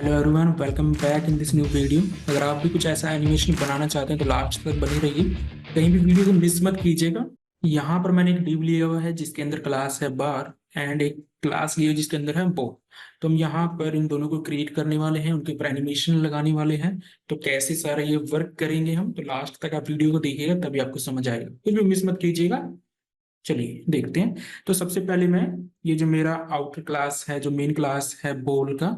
Hello everyone, welcome back in this new video. अगर आप भी कुछ ऐसा एनिमेशन बनाना चाहते हैं तो लास्ट तक बने रहिए, कहीं भी वीडियो को मिस मत कीजिएगा। यहाँ पर मैंने एक डिव लिया हुआ है जिसके अंदर क्लास है बार एंड एक क्लास लिया जिसके अंदर है बो। तो हम यहाँ पर इन दोनों को क्रिएट करने वाले हैं, उनके ऊपर एनिमेशन लगाने वाले हैं। तो कैसे सारा ये वर्क करेंगे हम, तो लास्ट तक आप वीडियो को देखिएगा तभी आपको समझ आएगा, कुछ भी मिस मत कीजिएगा। चलिए देखते हैं। तो सबसे पहले मैं ये जो मेरा आउटर क्लास है, जो मेन क्लास है बोल का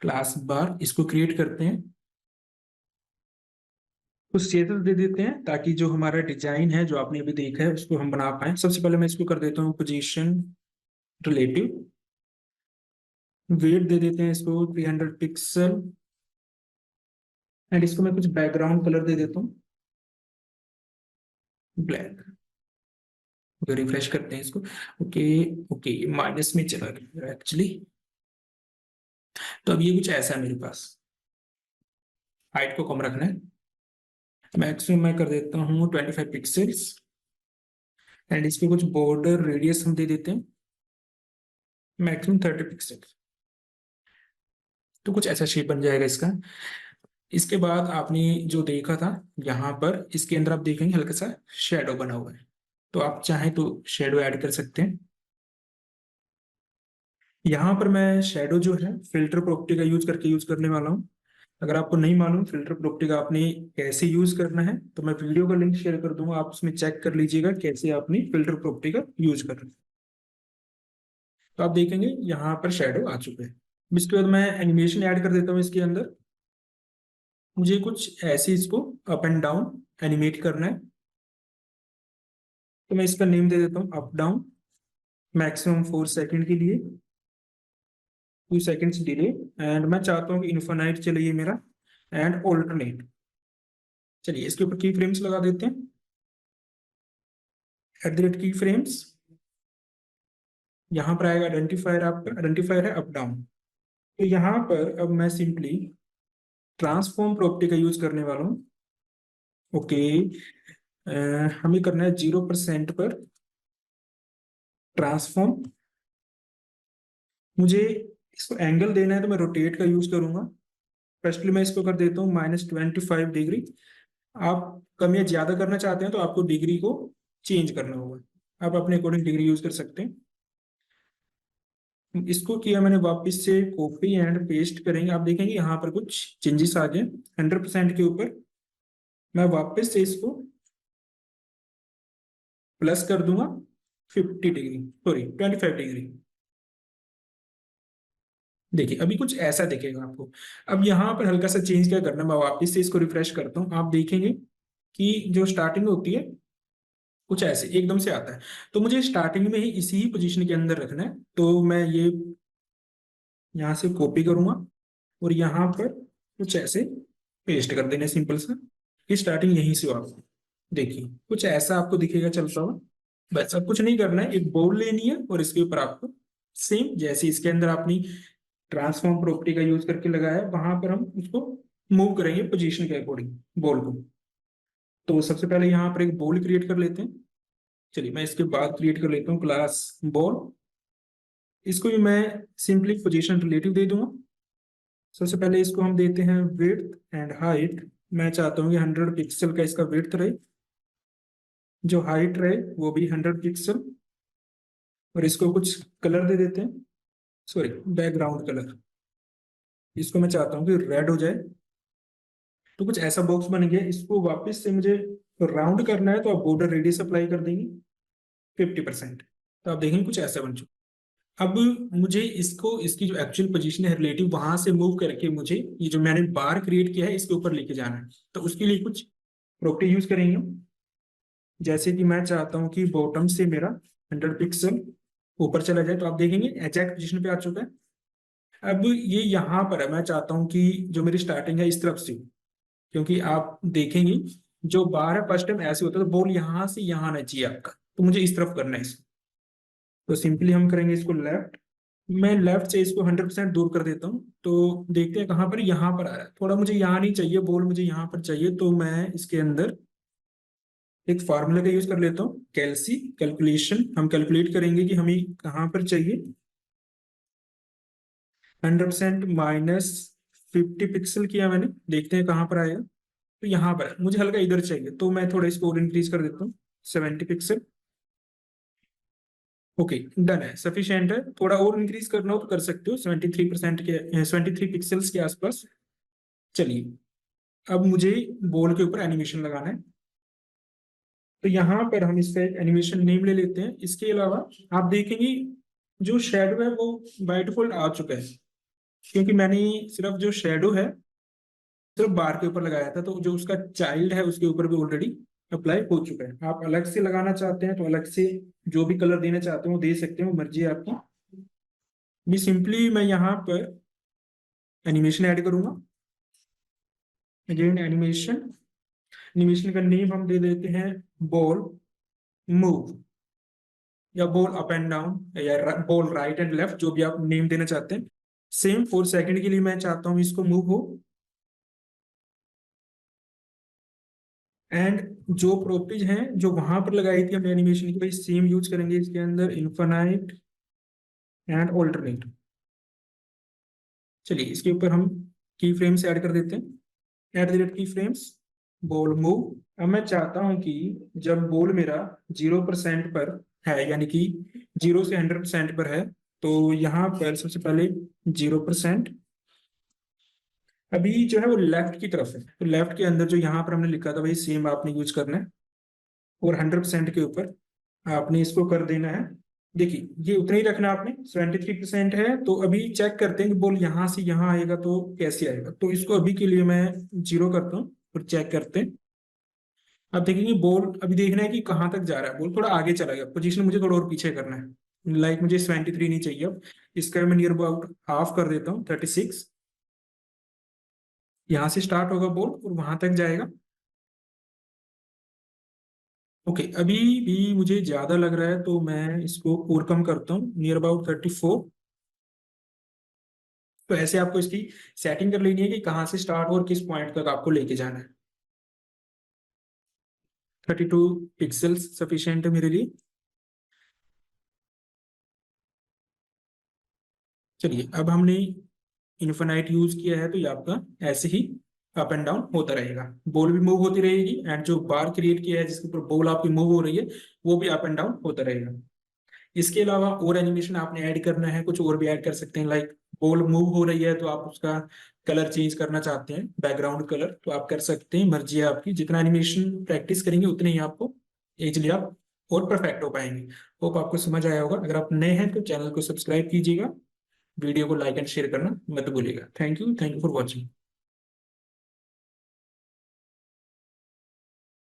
क्लास बार, इसको क्रिएट करते हैं। कुछ स्टेटस दे देते हैं ताकि जो हमारा डिजाइन है जो आपने अभी देखा है उसको हम बना पाए। सबसे पहले मैं इसको कर देता हूँ पोजीशन रिलेटिव। वेट दे देते हैं इसको 300 पिक्सल एंड इसको मैं कुछ बैकग्राउंड कलर दे देता हूँ ब्लैक। तो रिफ्रेश करते हैं इसको। ओके ओके, माइनस में चला गया एक्चुअली। तो अब ये कुछ ऐसा है मेरे पास। हाइट को कम रखना है, मैक्सिमम मैं कर देता हूँ 25 पिक्सल्स एंड इसके कुछ बॉर्डर रेडियस हम दे देते हैं मैक्सिमम 30 पिक्सल। तो कुछ ऐसा शेप बन जाएगा इसका। इसके बाद आपने जो देखा था यहाँ पर, इसके अंदर आप देखेंगे हल्का सा शेडो बना हुआ है। तो आप चाहें तो शेडो ऐड कर सकते हैं। यहाँ पर मैं शेडो जो है फिल्टर प्रॉपर्टी का यूज करके यूज करने वाला हूँ। अगर आपको नहीं मालूम फिल्टर प्रॉपर्टी का आपने कैसे यूज करना है तो मैं वीडियो का लिंक शेयर कर दूंगा, आप उसमें चेक कर लीजिएगा कैसे आपने फिल्टर प्रॉपर्टी का यूज करना है। तो आप देखेंगे यहाँ पर शेडो आ चुके हैं। इसके बाद मैं एनिमेशन ऐड कर देता हूँ इसके अंदर। मुझे कुछ ऐसे इसको अप एंड डाउन एनिमेट करना है। तो मैं इसका नेम दे देता हूँ अप डाउन, मैक्सिमम 4 सेकंड के लिए, 2 सेकंड्स डिले। एंड मैं चाहता हूँ कि इन्फानाइट चले ये मेरा एंड ऑल्टरनेट। चलिए इसके ऊपर की फ्रेम्स लगा देते हैं, @ की फ्रेम्स। यहाँ पर आएगा आइडेंटिफायर, आपका आइडेंटिफायर है अप डाउन। तो यहाँ पर अब मैं सिंपली ट्रांसफॉर्म प्रॉपर्टी का यूज करने वाला हूँ। ओके, हमें करना है 0% पर ट्रांसफॉर्म। मुझे इसको एंगल देना है तो मैं रोटेट का यूज करूंगा। फर्स्टली मैं इसको कर देता हूँ -25 डिग्री। आप कम या ज्यादा करना चाहते हैं तो आपको डिग्री को चेंज करना होगा, आप अपने अकॉर्डिंग डिग्री यूज कर सकते हैं। इसको किया मैंने, वापस से कॉपी एंड पेस्ट करेंगे। आप देखेंगे यहाँ पर कुछ चेंजेस आ गए। 100% के ऊपर मैं वापस से इसको प्लस कर दूंगा 50 डिग्री, सॉरी 25 डिग्री। देखिए अभी कुछ ऐसा दिखेगा आपको। अब यहाँ पर हल्का सा चेंज क्या करना है, मैं वापस से इसको रिफ्रेश करता हूँ। आप देखेंगे कि जो स्टार्टिंग होती है कुछ ऐसे एकदम से आता है। तो मुझे स्टार्टिंग में ही इसी पोजीशन के अंदर रखना है। तो मैं ये यहाँ से कॉपी करूंगा और यहाँ पर कुछ ऐसे पेस्ट कर देना सिंपल सा, कि स्टार्टिंग यहीं से हो। आपको देखिए कुछ ऐसा आपको दिखेगा चलता हुआ। बस अब कुछ नहीं करना है, एक बॉल लेनी है और इसके ऊपर आपको सेम जैसे इसके अंदर आपने ट्रांसफॉर्म प्रॉपर्टी का यूज करके लगाया है वहां पर हम उसको मूव करेंगे पोजीशन के अकॉर्डिंग बॉल को। तो सबसे पहले यहाँ पर एक बॉल क्रिएट कर लेते हैं। चलिए मैं इसके बाद क्रिएट कर लेता हूँ क्लास बॉल। इसको भी मैं सिंपली पोजीशन रिलेटिव दे दूंगा। सबसे पहले इसको हम देते हैं विड्थ एंड हाइट। मैं चाहता हूँ कि 100 पिक्सल का इसका विड्थ रहे, जो हाइट रहे वो भी 100 पिक्सल। और इसको कुछ कलर दे देते हैं, सॉरी बैकग्राउंड कलर। इसको मैं चाहता हूँ कि रेड हो जाए। तो कुछ ऐसा बॉक्स बन गया। इसको वापस से मुझे राउंड करना है तो आप बॉर्डर रेडियस अप्लाई कर देंगे 50%। तो आप देखेंगे कुछ ऐसा बन चुका। अब मुझे इसको, इसकी जो एक्चुअल पोजीशन है रिलेटिव, वहां से मूव करके मुझे ये जो मैंने बार क्रिएट किया है इसके ऊपर लेके जाना है। तो उसके लिए कुछ प्रॉपर्टी यूज करेंगे हम। जैसे कि मैं चाहता हूँ कि बॉटम से मेरा 100 पिक्सल ऊपर चला जाए। तो आप देखेंगे एग्जैक्ट पोजीशन पे आ चुका है। अब ये यहाँ पर है, मैं चाहता हूँ कि जो मेरी स्टार्टिंग है इस तरफ से, क्योंकि आप देखेंगे जो बार है फर्स्ट टाइम ऐसे होता है तो बॉल यहाँ से यहाँ आना चाहिए आपका, तो मुझे इस तरफ करना है इसको। तो सिंपली हम करेंगे इसको लेफ्ट। मैं लेफ्ट से इसको 100% दूर कर देता हूँ। तो देखते हैं कहाँ पर, यहाँ पर आ रहा है। थोड़ा मुझे यहाँ नहीं चाहिए बॉल, मुझे यहाँ पर चाहिए। तो मैं इसके अंदर एक फार्मूला का यूज कर लेता हूँ, कैलसी कैलकुलेशन। हम कैलकुलेट करेंगे कि हमें कहाँ पर चाहिए। 100% 50 पिक्सल किया मैंने, देखते हैं कहाँ पर आएगा। तो यहाँ पर मुझे हल्का इधर चाहिए, तो मैं थोड़ा इसको और इंक्रीज कर देता हूँ, 70 पिक्सल। ओके, डन है, सफिशिएंट है। थोड़ा और इंक्रीज करना हो तो कर सकते हो, 73% के 73 पिक्सल्स के आसपास। चलिए, अब मुझे बॉल के ऊपर एनिमेशन लगाना है। तो यहाँ पर हम इसका एक एनिमेशन नेम ले लेते हैं। इसके अलावा आप देखेंगे जो शेडो है वो बाय डिफॉल्ट आ चुका है, क्योंकि मैंने सिर्फ जो शेडो है सिर्फ बार के ऊपर लगाया था, तो जो उसका चाइल्ड है उसके ऊपर भी ऑलरेडी अप्लाई हो चुका है। आप अलग से लगाना चाहते हैं तो अलग से जो भी कलर देना चाहते हो दे सकते हो, मर्जी है आपकी। भी सिंपली मैं यहाँ पर एनिमेशन ऐड करूंगा। अगेन एनिमेशन, एनिमेशन का नेम हम दे देते हैं बॉल मूव, या बॉल अप एंड डाउन, या बॉल राइट एंड लेफ्ट, जो भी आप नेम देना चाहते हैं। सेम 4 सेकंड के लिए मैं चाहता हूँ इसको मूव हो। एंड जो प्रॉपर्टीज हैं जो वहां पर लगाई थी हमने एनिमेशन की, भाई सेम यूज करेंगे इसके अंदर, इन्फानाइट एंड ऑल्टरनेट। चलिए, इसके ऊपर हम की फ्रेम्स ऐड कर देते हैं, एट द रेट की फ्रेम्स बॉल मूव। अब मैं चाहता हूं कि जब बॉल मेरा 0% पर है, यानी कि 0 से 100% पर है, तो यहाँ पर सबसे पहले 0%। अभी जो है वो लेफ्ट की तरफ है, तो लेफ्ट के अंदर जो यहाँ पर हमने लिखा था भाई सेम आपने यूज करना है। और 100% के ऊपर आपने इसको कर देना है। देखिए, ये उतना ही रखना आपने, 73% है। तो अभी चेक करते हैं कि बॉल यहाँ से यहाँ आएगा तो कैसे आएगा। तो इसको अभी के लिए मैं 0 करता हूँ और चेक करते हैं। अब देखेंगे बॉल, अभी देखना है कि कहाँ तक जा रहा है। बॉल थोड़ा आगे चला गया, पोजीशन मुझे थोड़ा और पीछे करना है। लाइक मुझे 73 नहीं चाहिए अब, इसका मैं नियर अबाउट हाफ कर देता हूँ, 36। यहाँ से स्टार्ट होगा बॉल और वहां तक जाएगा। ओके, अभी भी मुझे ज्यादा लग रहा है, तो मैं इसको और कम करता हूँ, नियर अबाउट 34। तो ऐसे आपको इसकी सेटिंग कर लेनी है कि कहाँ से स्टार्ट और किस पॉइंट तक आपको लेके जाना है। 32 पिक्सल्स सफिशिएंट है मेरे लिए। चलिए, अब हमने इन्फिनाइट यूज किया है, तो ये आपका ऐसे ही अप एंड डाउन होता रहेगा, बॉल भी मूव होती रहेगी, एंड जो बार क्रिएट किया है जिसके ऊपर बॉल आपकी मूव हो रही है वो भी अप एंड डाउन होता रहेगा। इसके अलावा और एनिमेशन आपने ऐड करना है, कुछ और भी ऐड कर सकते हैं। लाइक बॉल मूव हो रही है तो आप उसका कलर चेंज करना चाहते हैं, बैकग्राउंड कलर, तो आप कर सकते हैं, मर्जी है आपकी। जितना एनिमेशन प्रैक्टिस करेंगे उतने ही आपको इजिली आप और परफेक्ट हो पाएंगे। होप आपको समझ आया होगा। अगर आप नए हैं तो चैनल को सब्सक्राइब कीजिएगा, वीडियो को लाइक एंड शेयर करना मत भूलिएगा। Thank you for watching.